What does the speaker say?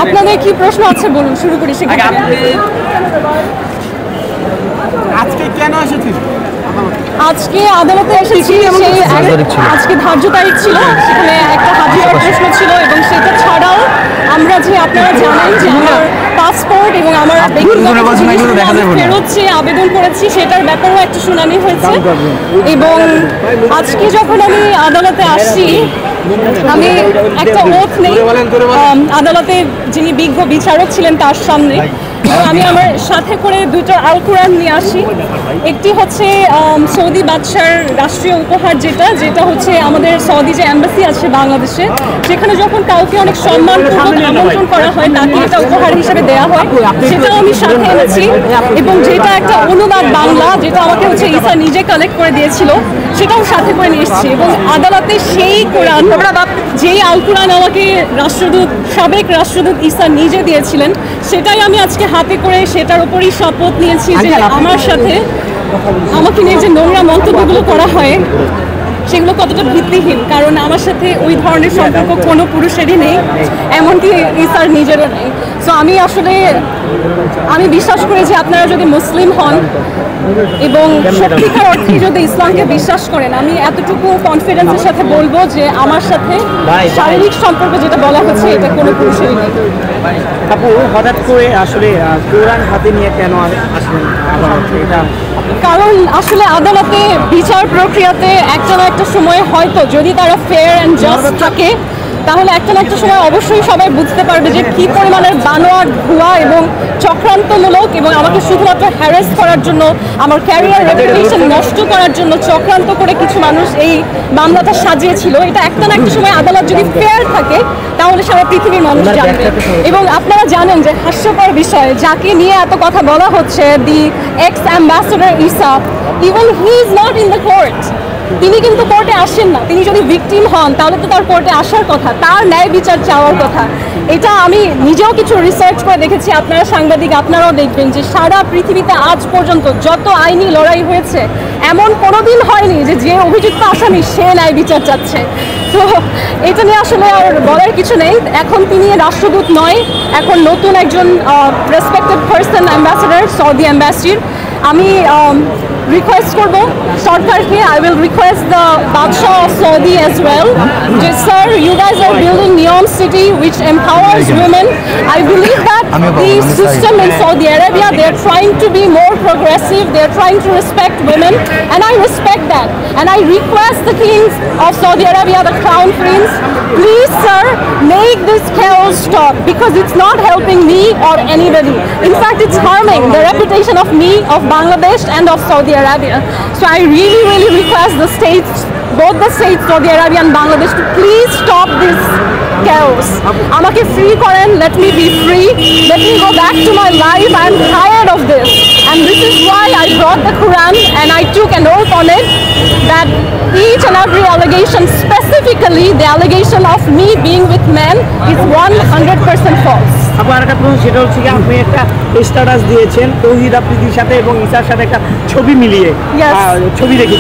আপনাদের কি প্রশ্ন আছে বলুন, শুরু করি। আজকে কেন এসেছেন? আজকে আদালতে এসেছি, আজকে ধার্য তারিখ ছিল, সেখানে একটা হাজিরার প্রশ্ন ছিল এবং সেটা ছাড়াও আমরা যে আপনারা জানেন যে আমার পাসপোর্ট এবং আমার ফেরত যে আবেদন করেছি সেটার ব্যাপারেও একটা শুনানি হয়েছে। এবং আজকে যখন আমি আদালতে আসছি, আমি একটা ওথ নেই আদালতে যিনি বিজ্ঞ বিচারক ছিলেন তার সামনে, এবং আমি আমার সাথে করে দুটো আল কোরআন নিয়ে আসি। একটি হচ্ছে সৌদি বাদশার রাষ্ট্রীয় উপহার, যেটা হচ্ছে আমাদের সৌদি যে এম্বাসি আছে বাংলাদেশে, সেখানে যখন কাউকে অনেক সম্মানপূর্বক আমন্ত্রণ করা হয় তাকে এটা উপহার হিসেবে দেওয়া হয়, সেটাও আমি সাথে এনেছি। এবং যেটা একটা অনুবাদ বাংলা, যেটা আমাকে হচ্ছে ঈসা নিজে কালেক্ট করে দিয়েছিল, সেটাও সাথে করে নিয়ে এসেছি। এবং আদালতে সেই কোরআন, যেই আল কোরআন আমাকে সাবেক রাষ্ট্রদূত ঈসা নিজে দিয়েছিলেন, সেটাই আমি আজকে হাতে করে সেটার উপরই শপথ নিয়েছি যে আমার সাথে আমাকে নিয়ে যে নোংরা মন্তব্যগুলো করা হয় সেগুলো কতটা ভিত্তিহীন, কারণ আমার সাথে ওই ধরনের সম্পর্ক কোনো পুরুষেরই নেই, এমনকি ঈসার নিজেরও নেই। সো আমি বিশ্বাস করি যে আপনারা যদি মুসলিম হন এবং সত্যিকার অর্থে যদি ইসলামকে বিশ্বাস করেন, আমি এতটুকু কনফিডেন্সের সাথে বলবো যে আমার সাথে শারীরিক সম্পর্ক যেটা বলা হচ্ছে এটা কোনো পুরুষেরই নেই। আপু, হঠাৎ করে আসলে কোরআন হাতে নিয়ে কেন আসলেন? কারণ আসলে আদালতে বিচার প্রক্রিয়াতে একটা না একটা সময় হয়তো যদি তারা ফেয়ার অ্যান্ড জাস্ট থাকে, তাহলে একটা না একটা সময় অবশ্যই সবাই বুঝতে পারবে যে কী পরিমাণের বানোয়াট, ভুয়া এবং চক্রান্তমূলক, এবং আমাকে শুধুমাত্র হ্যারাস করার জন্য, আমার ক্যারিয়ার রেপুটেশন নষ্ট করার জন্য চক্রান্ত করে কিছু মানুষ এই মামলাটা সাজিয়েছিল। এটা একটা না একটা সময় আদালত যদি ফেয়ার থাকে তাহলে সারা পৃথিবীর মানুষ জানবে। এবং আপনারা জানেন যে হাস্যকর বিষয়, যাকে নিয়ে এত কথা বলা হচ্ছে, the ex ambassador Isa, even he is not in the court. তিনি কিন্তু কোর্টে আসেন না। তিনি যদি ভিকটিম হন তাহলে তো তার কোর্টে আসার কথা, তার ন্যায় বিচার চাওয়ার কথা। এটা আমি নিজেও কিছু রিসার্চ করে দেখেছি, আপনারা সাংবাদিক আপনারাও দেখবেন যে সারা পৃথিবীতে আজ পর্যন্ত যত আইনি লড়াই হয়েছে, এমন কোনোদিন হয়নি যে অভিযুক্ত আসামি সে ন্যায় বিচার চাচ্ছে। তো এটা নিয়ে আসলে আর বলার কিছু নেই। এখন তিনি রাষ্ট্রদূত নয়, এখন নতুন একজন রেসপেক্টেড পার্সন, অ্যাম্বাসেডর সৌদি অ্যাম্বাসির। আমি রিকোয়েস্ট করব সরকারকে, আই উইল রিকোয়েস্ট দ্য বাদশাহ অফ সৌদি অ্যাজ ওয়েল, যে sir, you guys are building NEOM city which empowers women. I believe that the system in Saudi Arabia, they are trying to be more progressive, they are trying to respect women, and I respect that. And I request the kings of Saudi Arabia, the crown prince, please sir, make this chaos stop, because it's not helping me or anybody. In fact, it's harming the reputation of me, of Bangladesh and of Saudi Arabia. So I really request the states, both the states, Saudi Arabia and Bangladesh, to please stop this chaos. Amake free koren, let me be free, let me go back to my life. I'm tired of this, and this is why I brought the Quran and I took an oath on it that each and every allegation, specifically the allegation of me being with men, is 100% false. আপনার একটা প্রশ্ন, সেটা হচ্ছে কি, আপনি একটা status দিয়েছেন তৌহিদ আফ্রিদির সাথে এবং ঈসার সাথে একটা ছবি মিলিয়ে, ছবি রেখে